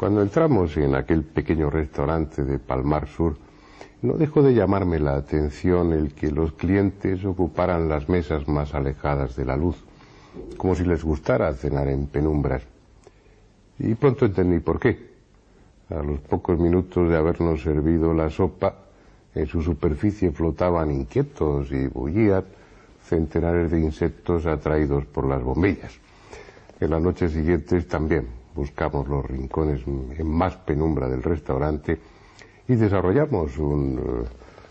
Cuando entramos en aquel pequeño restaurante de Palmar Sur, no dejó de llamarme la atención el que los clientes ocuparan las mesas más alejadas de la luz, como si les gustara cenar en penumbras. Y pronto entendí por qué. A los pocos minutos de habernos servido la sopa, en su superficie flotaban inquietos y bullían centenares de insectos atraídos por las bombillas. En las noches siguientes también buscamos los rincones en más penumbra del restaurante y desarrollamos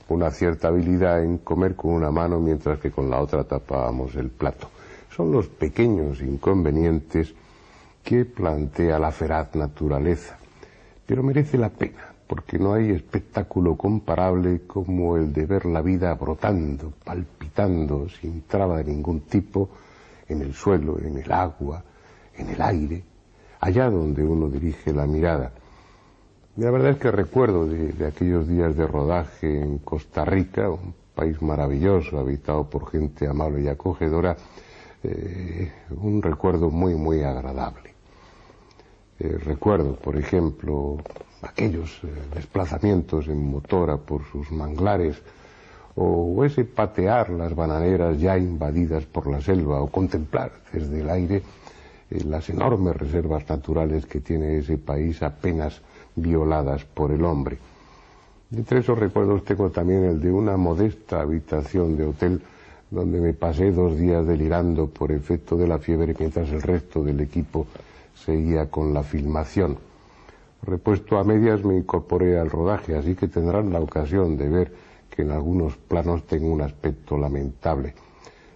una cierta habilidad en comer con una mano mientras que con la otra tapábamos el plato. Son los pequeños inconvenientes que plantea la feraz naturaleza, pero merece la pena, porque no hay espectáculo comparable como el de ver la vida brotando, palpitando, sin traba de ningún tipo, en el suelo, en el agua, en el aire, allá donde uno dirige la mirada. Y la verdad es que recuerdo de aquellos días de rodaje en Costa Rica, un país maravilloso, habitado por gente amable y acogedora, un recuerdo muy, muy agradable. Recuerdo, por ejemplo, aquellos desplazamientos en motora por sus manglares, o ese patear las bananeras ya invadidas por la selva, o contemplar desde el aire las enormes reservas naturales que tiene ese país apenas violadas por el hombre. Entre esos recuerdos tengo también el de una modesta habitación de hotel donde me pasé 2 días delirando por efecto de la fiebre mientras el resto del equipo seguía con la filmación. Repuesto a medias me incorporé al rodaje, así que tendrán la ocasión de ver que en algunos planos tengo un aspecto lamentable.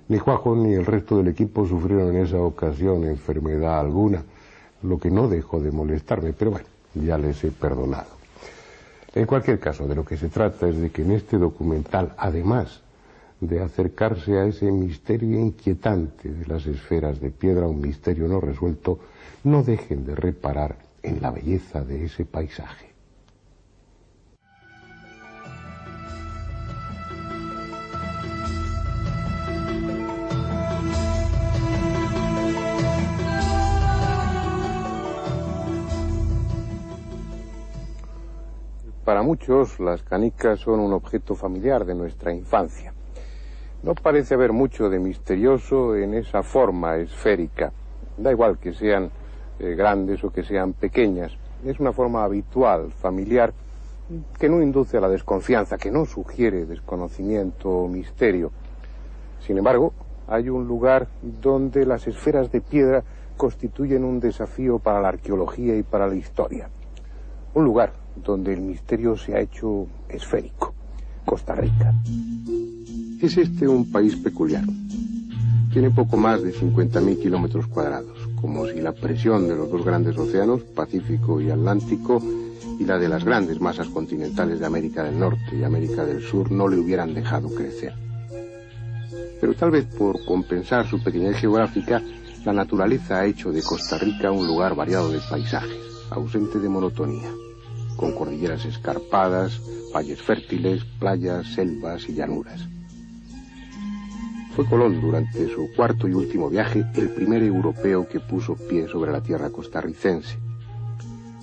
Ni Juanjo ni el resto del equipo sufrieron en esa ocasión enfermedad alguna, lo que no dejó de molestarme, pero bueno, ya les he perdonado. En cualquier caso, de lo que se trata es de que en este documental, además de acercarse a ese misterio inquietante de las esferas de piedra, un misterio no resuelto, no dejen de reparar en la belleza de ese paisaje. Para muchos, las canicas son un objeto familiar de nuestra infancia. No parece haber mucho de misterioso en esa forma esférica. Da igual que sean grandes o que sean pequeñas. Es una forma habitual, familiar, que no induce a la desconfianza, que no sugiere desconocimiento o misterio. Sin embargo, hay un lugar donde las esferas de piedra constituyen un desafío para la arqueología y para la historia. Un lugar donde el misterio se ha hecho esférico: Costa Rica. Es este un país peculiar. Tiene poco más de 50.000 kilómetros cuadrados, como si la presión de los 2 grandes océanos, Pacífico y Atlántico, y la de las grandes masas continentales de América del Norte y América del Sur no le hubieran dejado crecer. Pero tal vez por compensar su pequeñez geográfica, la naturaleza ha hecho de Costa Rica un lugar variado de paisajes, ausente de monotonía, con cordilleras escarpadas, valles fértiles, playas, selvas y llanuras. Fue Colón, durante su 4º y último viaje, el primer europeo que puso pie sobre la tierra costarricense.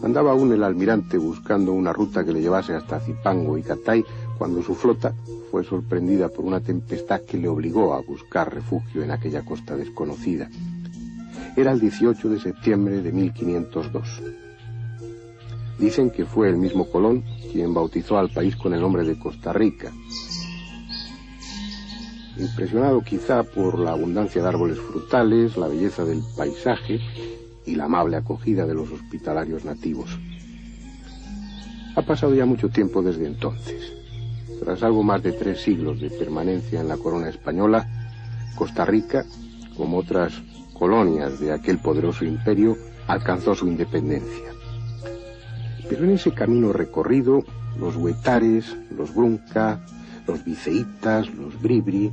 Andaba aún el almirante buscando una ruta que le llevase hasta Zipango y Catay, cuando su flota fue sorprendida por una tempestad que le obligó a buscar refugio en aquella costa desconocida. Era el 18 de septiembre de 1502. Dicen que fue el mismo Colón quien bautizó al país con el nombre de Costa Rica. Impresionado quizá por la abundancia de árboles frutales, la belleza del paisaje y la amable acogida de los hospitalarios nativos. Ha pasado ya mucho tiempo desde entonces. Tras algo más de 3 siglos de permanencia en la corona española, Costa Rica, como otras colonias de aquel poderoso imperio, alcanzó su independencia. Pero en ese camino recorrido, los huetares, los brunca, los viceitas, los bribri,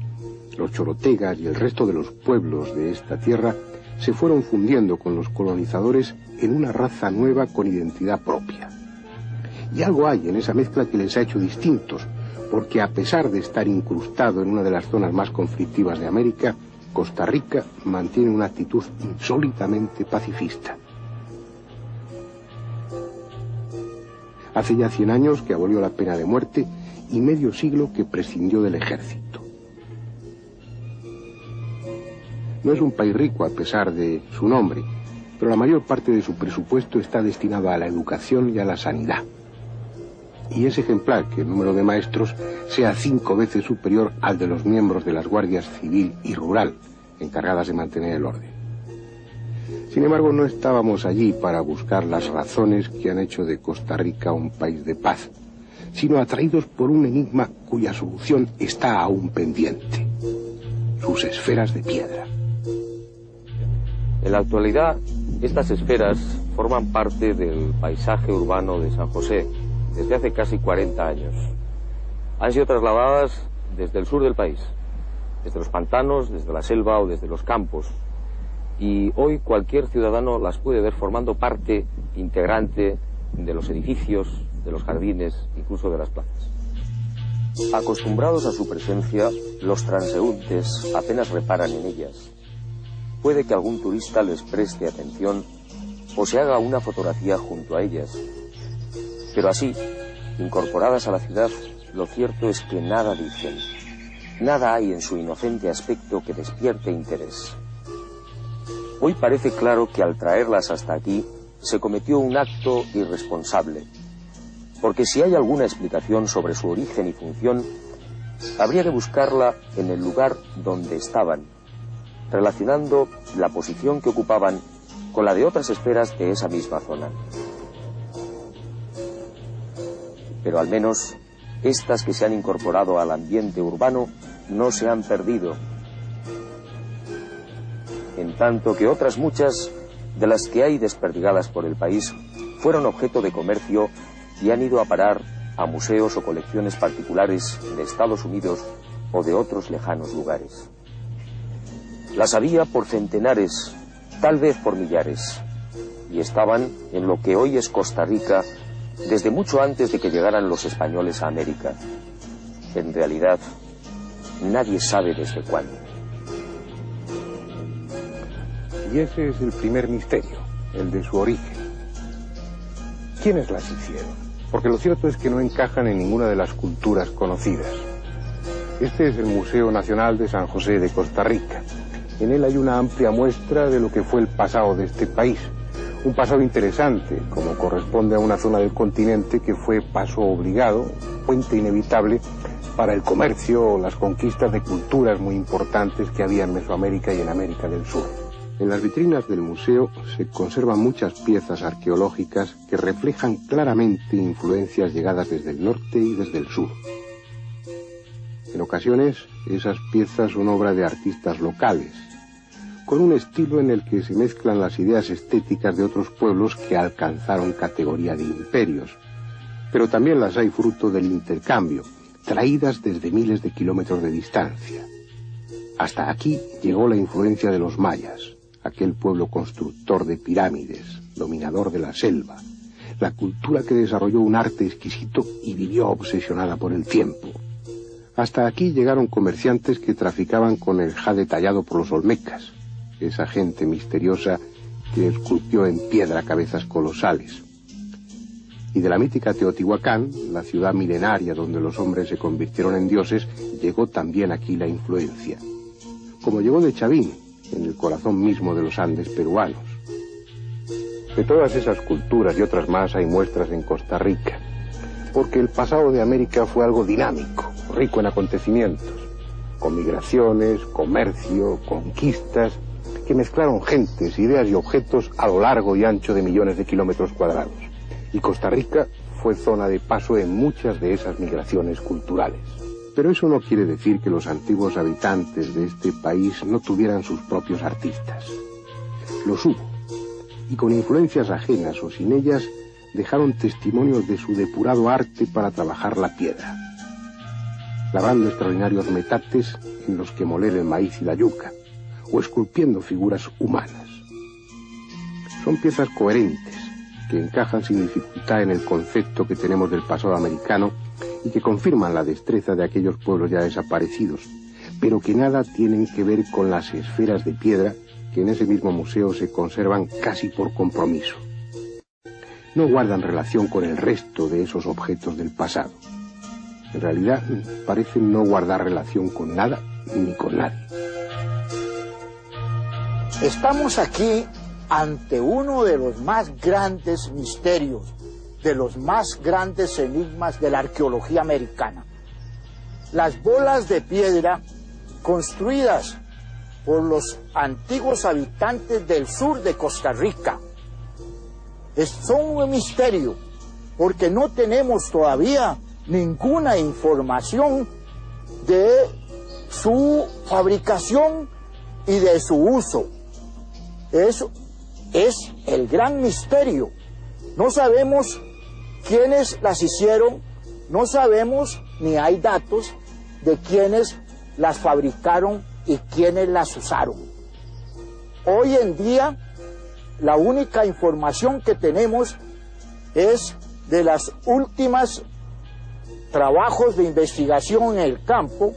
los chorotegas y el resto de los pueblos de esta tierra se fueron fundiendo con los colonizadores en una raza nueva con identidad propia. Y algo hay en esa mezcla que les ha hecho distintos, porque a pesar de estar incrustado en una de las zonas más conflictivas de América, Costa Rica mantiene una actitud insólitamente pacifista. Hace ya 100 años que abolió la pena de muerte y medio siglo que prescindió del ejército. No es un país rico a pesar de su nombre, pero la mayor parte de su presupuesto está destinado a la educación y a la sanidad. Y es ejemplar que el número de maestros sea 5 veces superior al de los miembros de las guardias civil y rural, encargadas de mantener el orden. Sin embargo, no estábamos allí para buscar las razones que han hecho de Costa Rica un país de paz, sino atraídos por un enigma cuya solución está aún pendiente: sus esferas de piedra. En la actualidad, estas esferas forman parte del paisaje urbano de San José desde hace casi 40 años. Han sido trasladadas desde el sur del país, desde los pantanos, desde la selva o desde los campos. Y hoy cualquier ciudadano las puede ver formando parte integrante de los edificios, de los jardines, incluso de las plazas. Acostumbrados a su presencia, los transeúntes apenas reparan en ellas. Puede que algún turista les preste atención o se haga una fotografía junto a ellas. Pero así, incorporadas a la ciudad, lo cierto es que nada dicen. Nada hay en su inocente aspecto que despierte interés. Hoy parece claro que al traerlas hasta aquí se cometió un acto irresponsable, porque si hay alguna explicación sobre su origen y función, habría que buscarla en el lugar donde estaban, relacionando la posición que ocupaban con la de otras esferas de esa misma zona. Pero al menos estas que se han incorporado al ambiente urbano no se han perdido, en tanto que otras muchas de las que hay desperdigadas por el país fueron objeto de comercio y han ido a parar a museos o colecciones particulares de Estados Unidos o de otros lejanos lugares. Las había por centenares, tal vez por millares, y estaban en lo que hoy es Costa Rica desde mucho antes de que llegaran los españoles a América. En realidad, nadie sabe desde cuándo. Y ese es el primer misterio, el de su origen. ¿Quiénes las hicieron? Porque lo cierto es que no encajan en ninguna de las culturas conocidas. Este es el Museo Nacional de San José de Costa Rica. En él hay una amplia muestra de lo que fue el pasado de este país. Un pasado interesante, como corresponde a una zona del continente que fue paso obligado, puente inevitable para el comercio o las conquistas de culturas muy importantes que había en Mesoamérica y en América del Sur. En las vitrinas del museo se conservan muchas piezas arqueológicas que reflejan claramente influencias llegadas desde el norte y desde el sur. En ocasiones, esas piezas son obra de artistas locales, con un estilo en el que se mezclan las ideas estéticas de otros pueblos que alcanzaron categoría de imperios. Pero también las hay fruto del intercambio, traídas desde miles de kilómetros de distancia. Hasta aquí llegó la influencia de los mayas, aquel pueblo constructor de pirámides, dominador de la selva, la cultura que desarrolló un arte exquisito y vivió obsesionada por el tiempo. Hasta aquí llegaron comerciantes que traficaban con el jade tallado por los olmecas, esa gente misteriosa que esculpió en piedra cabezas colosales. Y de la mítica Teotihuacán, la ciudad milenaria donde los hombres se convirtieron en dioses, llegó también aquí la influencia. Como llegó de Chavín, en el corazón mismo de los Andes peruanos. De todas esas culturas y otras más hay muestras en Costa Rica, porque el pasado de América fue algo dinámico, rico en acontecimientos, con migraciones, comercio, conquistas, que mezclaron gentes, ideas y objetos a lo largo y ancho de millones de kilómetros cuadrados. Y Costa Rica fue zona de paso en muchas de esas migraciones culturales. Pero eso no quiere decir que los antiguos habitantes de este país no tuvieran sus propios artistas. Los hubo, y con influencias ajenas o sin ellas, dejaron testimonio de su depurado arte para trabajar la piedra, labrando extraordinarios metates en los que moler el maíz y la yuca, o esculpiendo figuras humanas. Son piezas coherentes, que encajan sin dificultad en el concepto que tenemos del pasado americano y que confirman la destreza de aquellos pueblos ya desaparecidos, pero que nada tienen que ver con las esferas de piedra que en ese mismo museo se conservan casi por compromiso. no guardan relación con el resto de esos objetos del pasado. En realidad, parecen no guardar relación con nada ni con nadie. Estamos aquí ante uno de los más grandes misterios, de los más grandes enigmas de la arqueología americana. Las bolas de piedra construidas por los antiguos habitantes del sur de Costa Rica son un misterio, porque no tenemos todavía ninguna información de su fabricación y de su uso. Eso es el gran misterio. No sabemos quiénes las hicieron, no sabemos ni hay datos de quiénes las fabricaron y quiénes las usaron. Hoy en día, la única información que tenemos es de las últimas trabajos de investigación en el campo,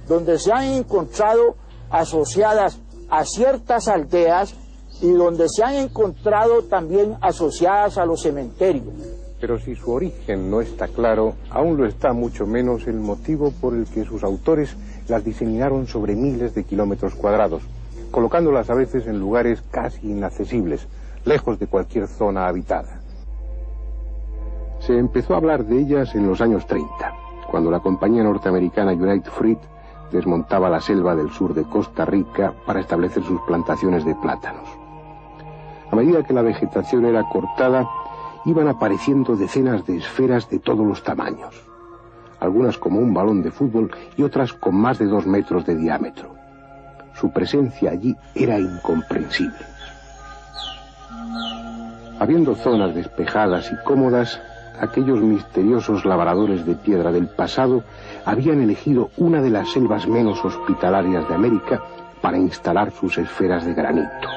donde se han encontrado asociadas a ciertas aldeas y donde se han encontrado también asociadas a los cementerios. Pero si su origen no está claro, aún lo está mucho menos el motivo por el que sus autores las diseminaron sobre miles de kilómetros cuadrados, colocándolas a veces en lugares casi inaccesibles, lejos de cualquier zona habitada. Se empezó a hablar de ellas en los años 30, cuando la compañía norteamericana United Fruit desmontaba la selva del sur de Costa Rica para establecer sus plantaciones de plátanos. A medida que la vegetación era cortada, iban apareciendo decenas de esferas de todos los tamaños, algunas como un balón de fútbol y otras con más de 2 metros de diámetro. Su presencia allí era incomprensible. Habiendo zonas despejadas y cómodas, aquellos misteriosos labradores de piedra del pasado habían elegido una de las selvas menos hospitalarias de América para instalar sus esferas de granito.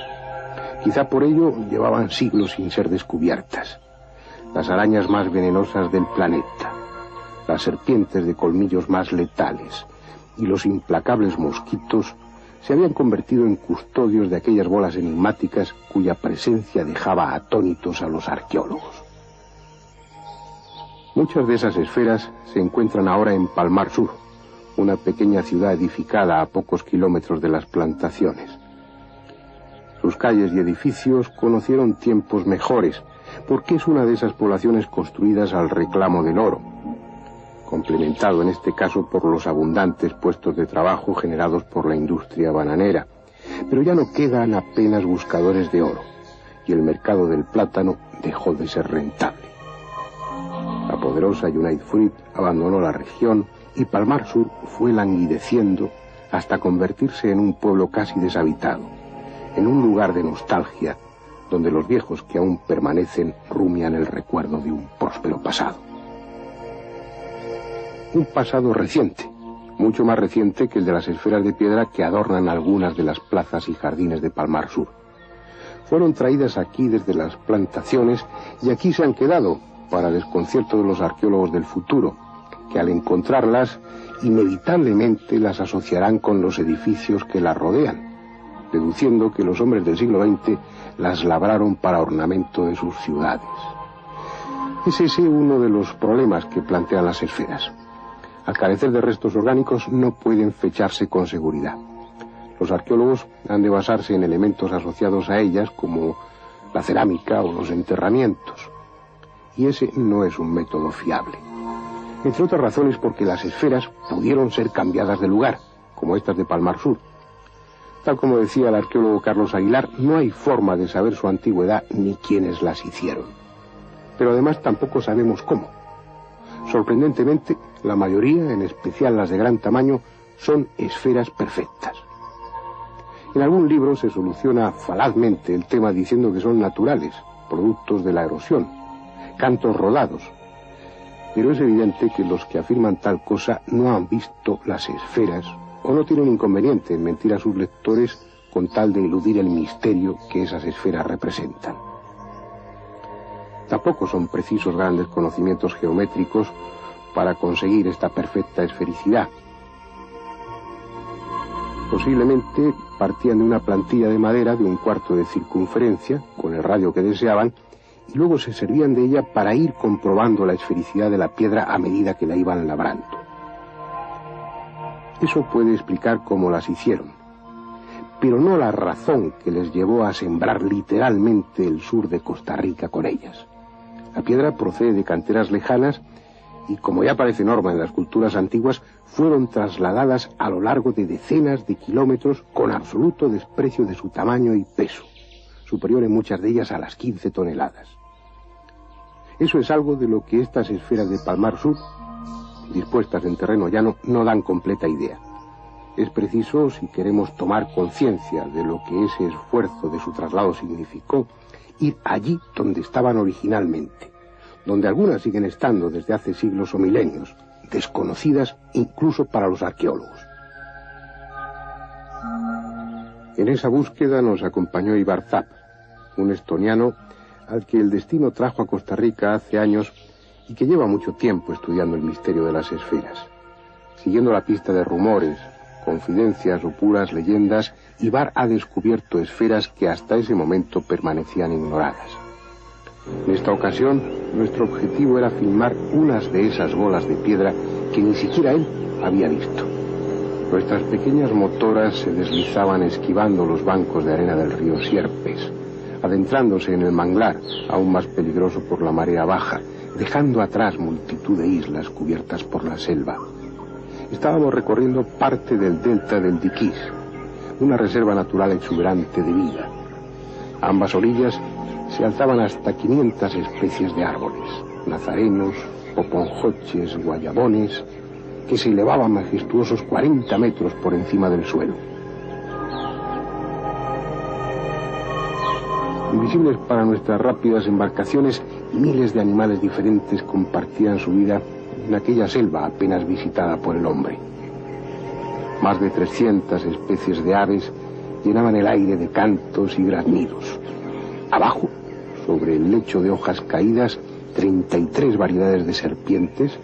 Quizá por ello llevaban siglos sin ser descubiertas. Las arañas más venenosas del planeta, las serpientes de colmillos más letales y los implacables mosquitos se habían convertido en custodios de aquellas bolas enigmáticas cuya presencia dejaba atónitos a los arqueólogos. Muchas de esas esferas se encuentran ahora en Palmar Sur, una pequeña ciudad edificada a pocos kilómetros de las plantaciones. Sus calles y edificios conocieron tiempos mejores, porque es una de esas poblaciones construidas al reclamo del oro, complementado en este caso por los abundantes puestos de trabajo generados por la industria bananera. Pero ya no quedan apenas buscadores de oro, y el mercado del plátano dejó de ser rentable. La poderosa United Fruit abandonó la región y Palmar Sur fue languideciendo hasta convertirse en un pueblo casi deshabitado, en un lugar de nostalgia donde los viejos que aún permanecen rumian el recuerdo de un próspero pasado. Un pasado reciente, mucho más reciente que el de las esferas de piedra que adornan algunas de las plazas y jardines de Palmar Sur. Fueron traídas aquí desde las plantaciones y aquí se han quedado, para desconcierto de los arqueólogos del futuro, que al encontrarlas inevitablemente las asociarán con los edificios que las rodean, deduciendo que los hombres del siglo XX las labraron para ornamento de sus ciudades. Es ese uno de los problemas que plantean las esferas. Al carecer de restos orgánicos no pueden fecharse con seguridad. Los arqueólogos han de basarse en elementos asociados a ellas como la cerámica o los enterramientos. Y ese no es un método fiable. Entre otras razones porque las esferas pudieron ser cambiadas de lugar, como estas de Palmar Sur. Tal como decía el arqueólogo Carlos Aguilar, no hay forma de saber su antigüedad ni quiénes las hicieron. Pero además tampoco sabemos cómo. Sorprendentemente, la mayoría, en especial las de gran tamaño, son esferas perfectas. En algún libro se soluciona falazmente el tema diciendo que son naturales, productos de la erosión, cantos rodados. Pero es evidente que los que afirman tal cosa no han visto las esferas o no tienen inconveniente en mentir a sus lectores con tal de eludir el misterio que esas esferas representan. Tampoco son precisos grandes conocimientos geométricos para conseguir esta perfecta esfericidad. Posiblemente partían de una plantilla de madera de 1/4 de circunferencia, con el radio que deseaban, y luego se servían de ella para ir comprobando la esfericidad de la piedra a medida que la iban labrando. Eso puede explicar cómo las hicieron, pero no la razón que les llevó a sembrar literalmente el sur de Costa Rica con ellas. La piedra procede de canteras lejanas y, como ya parece norma en las culturas antiguas, fueron trasladadas a lo largo de decenas de kilómetros con absoluto desprecio de su tamaño y peso, superior en muchas de ellas a las 15 toneladas. Eso es algo de lo que estas esferas de Palmar Sur, dispuestas en terreno llano, no dan completa idea. Es preciso, si queremos tomar conciencia de lo que ese esfuerzo de su traslado significó, ir allí donde estaban originalmente, donde algunas siguen estando desde hace siglos o milenios, desconocidas incluso para los arqueólogos. En esa búsqueda nos acompañó Ibarzab, un estoniano al que el destino trajo a Costa Rica hace años y que lleva mucho tiempo estudiando el misterio de las esferas. Siguiendo la pista de rumores, confidencias o puras leyendas, Ibar ha descubierto esferas que hasta ese momento permanecían ignoradas. En esta ocasión, nuestro objetivo era filmar unas de esas bolas de piedra que ni siquiera él había visto. Nuestras pequeñas motoras se deslizaban esquivando los bancos de arena del río Sierpes, adentrándose en el manglar, aún más peligroso por la marea baja, dejando atrás multitud de islas cubiertas por la selva. Estábamos recorriendo parte del delta del Diquís, una reserva natural exuberante de vida. A ambas orillas se alzaban hasta 500 especies de árboles, nazarenos, poponjoches, guayabones, que se elevaban majestuosos 40 metros por encima del suelo. Invisibles para nuestras rápidas embarcaciones, miles de animales diferentes compartían su vida en aquella selva apenas visitada por el hombre. Más de 300 especies de aves llenaban el aire de cantos y graznidos. Abajo, sobre el lecho de hojas caídas, 33 variedades de serpientes,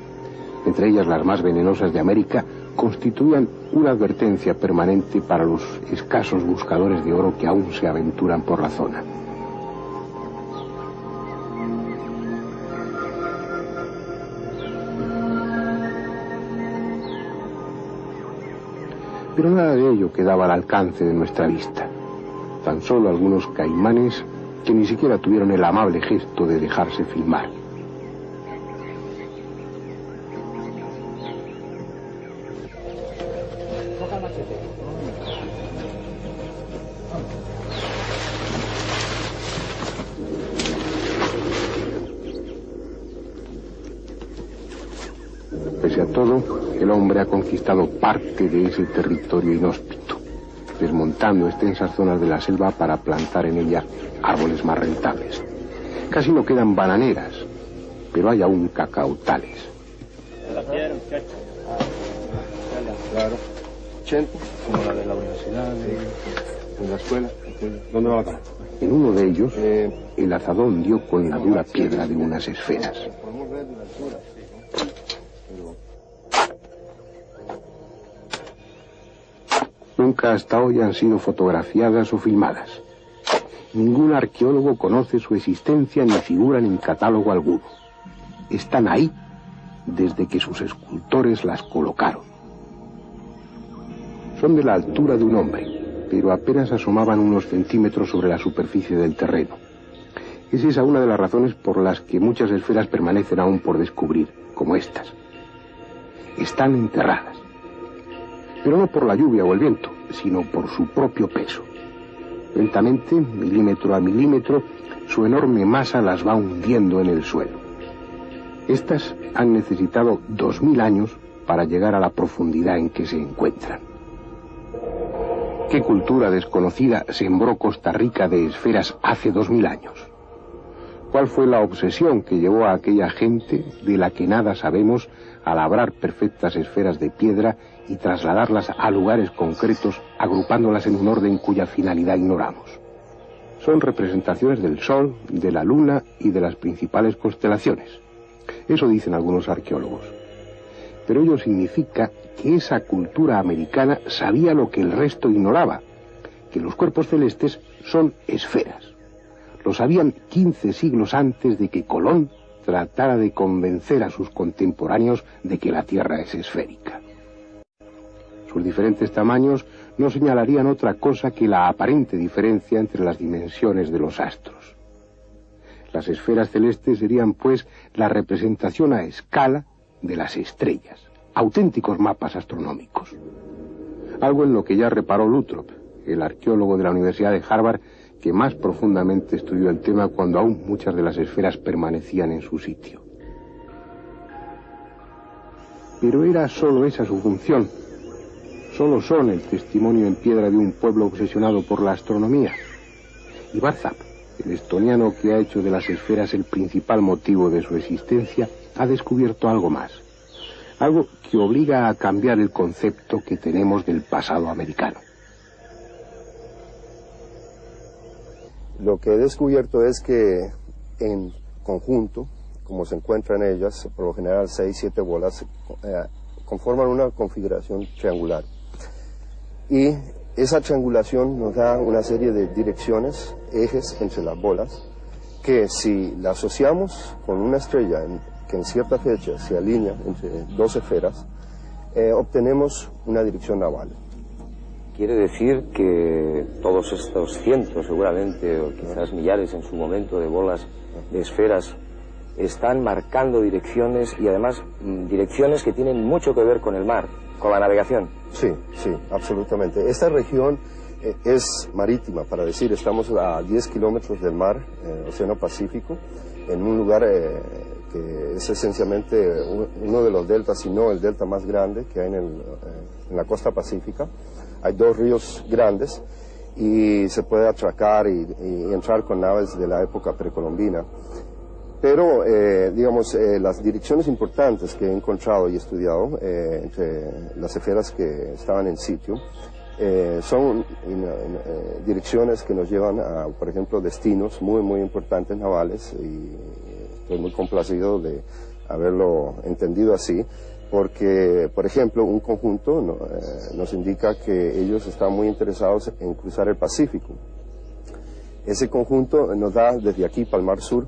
entre ellas las más venenosas de América, constituían una advertencia permanente para los escasos buscadores de oro que aún se aventuran por la zona. Pero nada de ello quedaba al alcance de nuestra vista. Tan solo algunos caimanes que ni siquiera tuvieron el amable gesto de dejarse filmar. Pese a todo, el hombre ha conquistado parte de ese territorio inhóspito, desmontando extensas zonas de la selva para plantar en ella árboles más rentables. Casi no quedan bananeras, pero hay aún cacautales. Claro, 80, como la de la universidad, de la escuela. ¿Dónde va la cama? En uno de ellos, el azadón dio con la dura piedra de unas esferas. Nunca hasta hoy han sido fotografiadas o filmadas. Ningún arqueólogo conoce su existencia ni figuran en catálogo alguno. Están ahí desde que sus escultores las colocaron. Son de la altura de un hombre, pero apenas asomaban unos centímetros sobre la superficie del terreno. Es esa una de las razones por las que muchas esferas permanecen aún por descubrir, como estas. Están enterradas. Pero no por la lluvia o el viento, sino por su propio peso. Lentamente, milímetro a milímetro, su enorme masa las va hundiendo en el suelo. Estas han necesitado 2000 años para llegar a la profundidad en que se encuentran. ¿Qué cultura desconocida sembró Costa Rica de esferas hace 2000 años? ¿Cuál fue la obsesión que llevó a aquella gente, de la que nada sabemos, a labrar perfectas esferas de piedra y trasladarlas a lugares concretos, agrupándolas en un orden cuya finalidad ignoramos? Son representaciones del Sol, de la Luna y de las principales constelaciones. Eso dicen algunos arqueólogos. Pero ello significa que esa cultura americana sabía lo que el resto ignoraba, que los cuerpos celestes son esferas. Lo sabían 15 siglos antes de que Colón tratara de convencer a sus contemporáneos de que la Tierra es esférica. Sus diferentes tamaños no señalarían otra cosa que la aparente diferencia entre las dimensiones de los astros. Las esferas celestes serían, pues, la representación a escala de las estrellas, auténticos mapas astronómicos. Algo en lo que ya reparó Luttrop, el arqueólogo de la Universidad de Harvard, que más profundamente estudió el tema cuando aún muchas de las esferas permanecían en su sitio. Pero era solo esa su función. Solo son el testimonio en piedra de un pueblo obsesionado por la astronomía. Y Barzap, el estoniano que ha hecho de las esferas el principal motivo de su existencia, ha descubierto algo más. Algo que obliga a cambiar el concepto que tenemos del pasado americano. Lo que he descubierto es que en conjunto, como se encuentran ellas, por lo general 6-7 bolas, conforman una configuración triangular. Y esa triangulación nos da una serie de direcciones, ejes entre las bolas, que si la asociamos con una estrella que en cierta fecha se alinea entre dos esferas, obtenemos una dirección naval. Quiere decir que todos estos cientos, seguramente, o quizás millares en su momento, de bolas, de esferas, están marcando direcciones, y además direcciones que tienen mucho que ver con el mar, con la navegación. Sí, sí, absolutamente. Esta región es marítima, para decir, estamos a 10 kilómetros del mar, Océano Pacífico, en un lugar que es esencialmente uno de los deltas, si no el delta más grande que hay en la costa pacífica. Hay dos ríos grandes y se puede atracar y entrar con naves de la época precolombina. Pero, digamos, las direcciones importantes que he encontrado y estudiado entre las esferas que estaban en sitio son direcciones que nos llevan a, por ejemplo, destinos muy, muy importantes navales, y estoy muy complacido de haberlo entendido así, porque, por ejemplo, un conjunto nos indica que ellos están muy interesados en cruzar el Pacífico. Ese conjunto nos da desde aquí, Palmar Sur,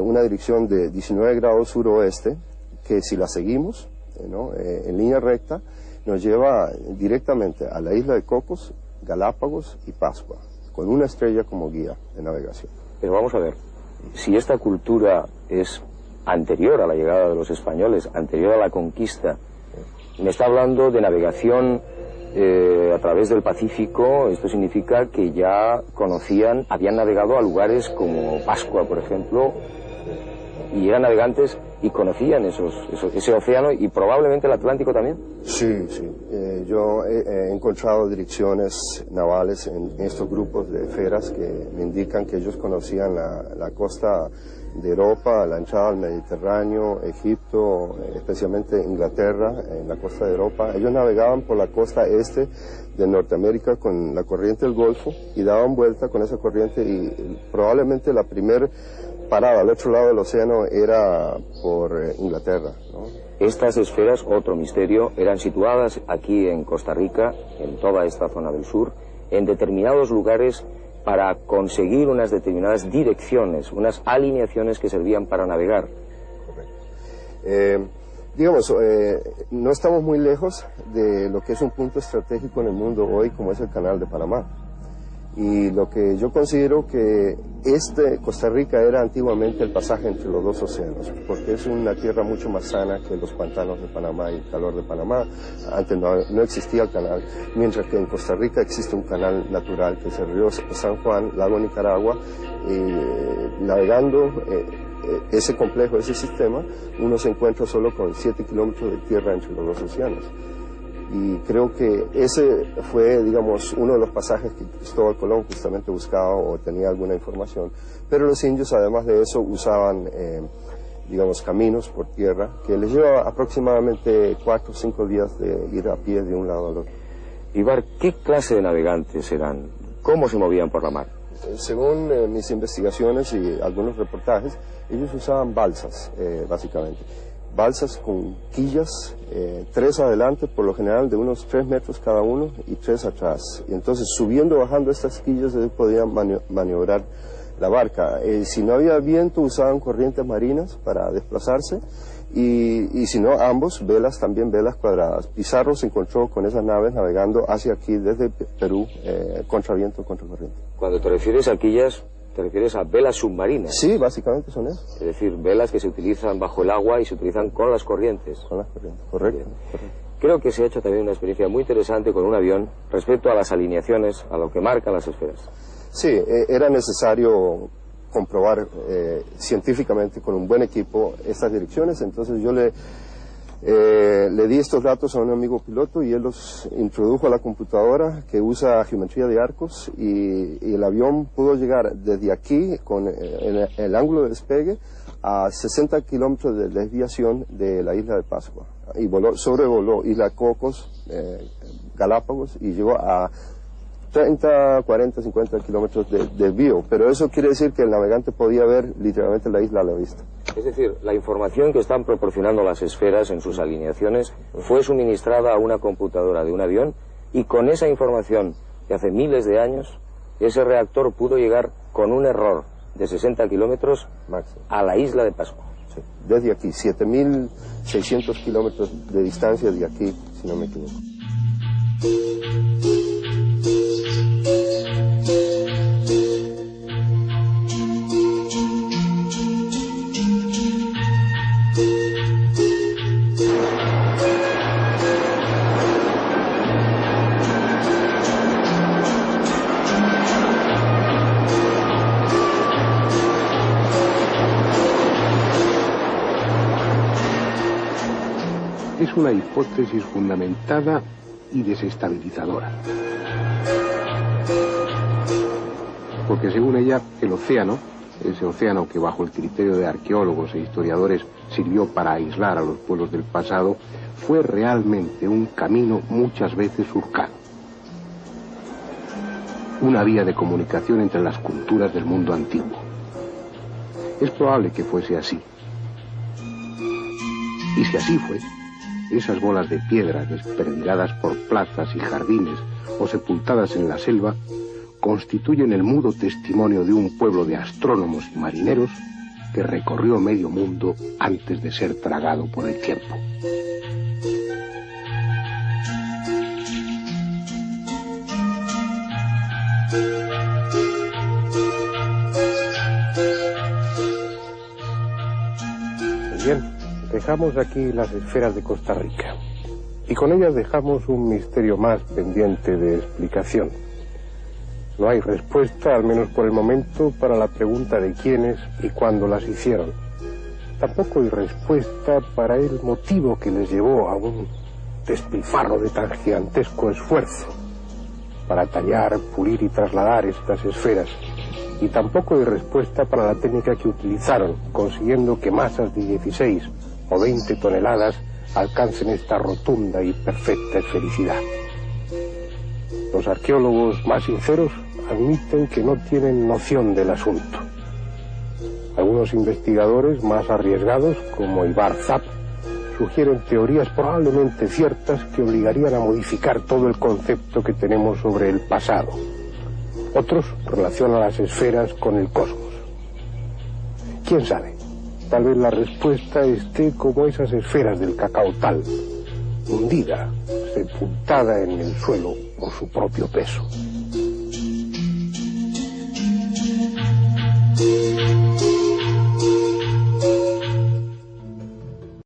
una dirección de 19 grados suroeste, que si la seguimos en línea recta, nos lleva directamente a la isla de Cocos, Galápagos y Pascua, con una estrella como guía de navegación. Pero vamos a ver, si esta cultura es anterior a la llegada de los españoles, anterior a la conquista, me está hablando de navegación a través del Pacífico. Esto significa que ya conocían, habían navegado a lugares como Pascua, por ejemplo, y eran navegantes y conocían ese océano, y probablemente el Atlántico también. Sí, sí. Yo he encontrado direcciones navales en estos grupos de esferas que me indican que ellos conocían la costa de Europa, la entrada al Mediterráneo, Egipto, especialmente Inglaterra, en la costa de Europa. Ellos navegaban por la costa este de Norteamérica con la corriente del Golfo y daban vuelta con esa corriente, y probablemente la primera parada al otro lado del océano era por Inglaterra, ¿no? Estas esferas, otro misterio, eran situadas aquí en Costa Rica, en toda esta zona del sur, en determinados lugares para conseguir unas determinadas direcciones, unas alineaciones que servían para navegar. Correcto. Digamos, no estamos muy lejos de lo que es un punto estratégico en el mundo hoy, como es el Canal de Panamá. Y lo que yo considero que Costa Rica era antiguamente el pasaje entre los dos océanos, porque es una tierra mucho más sana que los pantanos de Panamá y el calor de Panamá. Antes no existía el canal, mientras que en Costa Rica existe un canal natural, que es el río San Juan, lago Nicaragua, y navegando ese complejo, ese sistema, uno se encuentra solo con 7 kilómetros de tierra entre los dos océanos. Y creo que ese fue, digamos, uno de los pasajes que Cristóbal Colón justamente buscaba o tenía alguna información. Pero los indios, además de eso, usaban, digamos, caminos por tierra que les llevaba aproximadamente 4 o 5 días de ir a pie de un lado al otro. Ibar, ¿qué clase de navegantes eran? ¿Cómo se movían por la mar? Según mis investigaciones y algunos reportajes, ellos usaban balsas, básicamente. Balsas con quillas, 3 adelante, por lo general de unos 3 metros cada uno, y 3 atrás. Y entonces, subiendo o bajando estas quillas, ellos podían maniobrar la barca. Si no había viento, usaban corrientes marinas para desplazarse, y si no, ambos, velas, también velas cuadradas. Pizarro se encontró con esas naves navegando hacia aquí desde Perú, contra viento, contra corriente. Cuando te refieres a quillas, ¿te refieres a velas submarinas? Sí, básicamente son eso. Es decir, velas que se utilizan bajo el agua y se utilizan con las corrientes. Con las corrientes, correcto. Creo que se ha hecho también una experiencia muy interesante con un avión respecto a las alineaciones, a lo que marcan las esferas. Sí, era necesario comprobar científicamente con un buen equipo estas direcciones, entonces yo le di estos datos a un amigo piloto y él los introdujo a la computadora que usa geometría de arcos, y el avión pudo llegar desde aquí con el ángulo de despegue a 60 kilómetros de desviación de la isla de Pascua, y sobrevoló Isla Cocos, Galápagos, y llegó a 30, 40, 50 kilómetros de desvío, pero eso quiere decir que el navegante podía ver literalmente la isla a la vista. Es decir, la información que están proporcionando las esferas en sus alineaciones fue suministrada a una computadora de un avión, y con esa información de hace miles de años, ese reactor pudo llegar con un error de 60 kilómetros a la isla de Pascua. Sí, desde aquí, 7.600 kilómetros de distancia de aquí, si no me equivoco. Es una hipótesis fundamentada y desestabilizadora. Porque según ella, el océano, ese océano que bajo el criterio de arqueólogos e historiadores sirvió para aislar a los pueblos del pasado, fue realmente un camino muchas veces surcado. Una vía de comunicación entre las culturas del mundo antiguo. Es probable que fuese así. Y si así fue, esas bolas de piedra desperdigadas por plazas y jardines o sepultadas en la selva constituyen el mudo testimonio de un pueblo de astrónomos y marineros que recorrió medio mundo antes de ser tragado por el tiempo. Bien. Dejamos aquí las esferas de Costa Rica, y con ellas dejamos un misterio más pendiente de explicación. No hay respuesta, al menos por el momento, para la pregunta de quiénes y cuándo las hicieron. Tampoco hay respuesta para el motivo que les llevó a un despilfarro de tan gigantesco esfuerzo para tallar, pulir y trasladar estas esferas. Y tampoco hay respuesta para la técnica que utilizaron, consiguiendo que masas de 16 o 20 toneladas alcancen esta rotunda y perfecta esfericidad. Los arqueólogos más sinceros admiten que no tienen noción del asunto. Algunos investigadores más arriesgados, como Ibar Zap, sugieren teorías probablemente ciertas que obligarían a modificar todo el concepto que tenemos sobre el pasado. Otros relacionan las esferas con el cosmos. ¿Quién sabe? Tal vez la respuesta esté como esas esferas del Cacaotal, hundida, sepultada en el suelo por su propio peso.